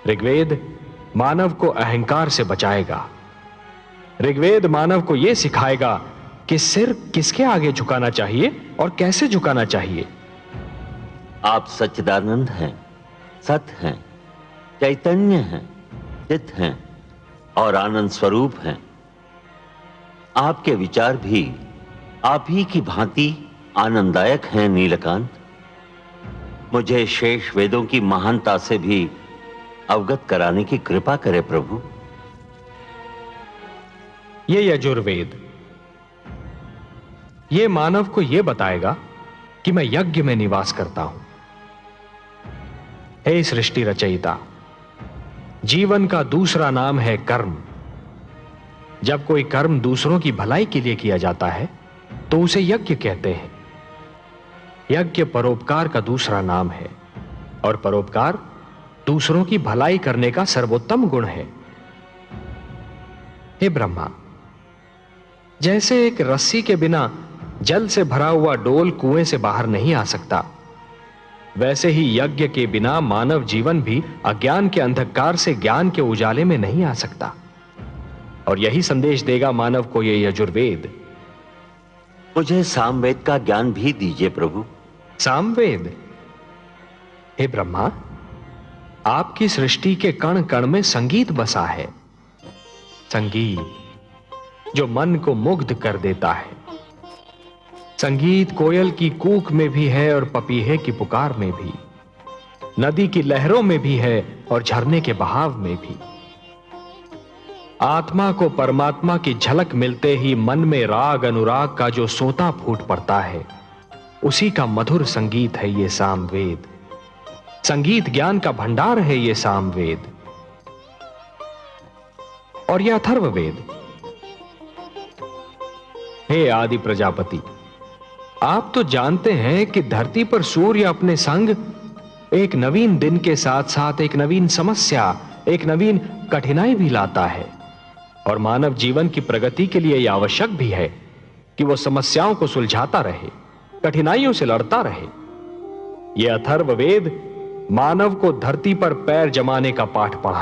ऋग्वेद मानव को अहंकार से बचाएगा। ऋग्वेद मानव को यह सिखाएगा कि सिर किसके आगे झुकाना चाहिए और कैसे झुकाना चाहिए। आप सच्चिदानंद हैं, सत्य हैं, चैतन्य हैं, चित हैं और आनंद स्वरूप हैं। आपके विचार भी आप ही की भांति आनंददायक हैं नीलकांत। मुझे शेष वेदों की महानता से भी अवगत कराने की कृपा करे प्रभु। ये यजुर्वेद ये मानव को यह बताएगा कि मैं यज्ञ में निवास करता हूं। हे सृष्टि रचयिता, जीवन का दूसरा नाम है कर्म। जब कोई कर्म दूसरों की भलाई के लिए किया जाता है तो उसे यज्ञ कहते हैं। यज्ञ परोपकार का दूसरा नाम है और परोपकार दूसरों की भलाई करने का सर्वोत्तम गुण है। हे ब्रह्मा, जैसे एक रस्सी के बिना जल से भरा हुआ डोल कुएं से बाहर नहीं आ सकता, वैसे ही यज्ञ के बिना मानव जीवन भी अज्ञान के अंधकार से ज्ञान के उजाले में नहीं आ सकता। और यही संदेश देगा मानव को यह यजुर्वेद। मुझे सामवेद का ज्ञान भी दीजिए प्रभु। सामवेद? हे ब्रह्मा, आपकी सृष्टि के कण कण में संगीत बसा है। संगीत जो मन को मुग्ध कर देता है। संगीत कोयल की कूक में भी है और पपीहे की पुकार में भी, नदी की लहरों में भी है और झरने के बहाव में भी। आत्मा को परमात्मा की झलक मिलते ही मन में राग अनुराग का जो सोता फूट पड़ता है, उसी का मधुर संगीत है ये सामवेद। संगीत ज्ञान का भंडार है ये सामवेद। और यह अथर्ववेद। हे आदि प्रजापति, आप तो जानते हैं कि धरती पर सूर्य अपने संग एक नवीन दिन के साथ साथ एक नवीन समस्या, एक नवीन कठिनाई भी लाता है। और मानव जीवन की प्रगति के लिए यह आवश्यक भी है कि वो समस्याओं को सुलझाता रहे, कठिनाइयों से लड़ता रहे। यह अथर्ववेद मानव को धरती पर पैर जमाने का पाठ पढ़ा।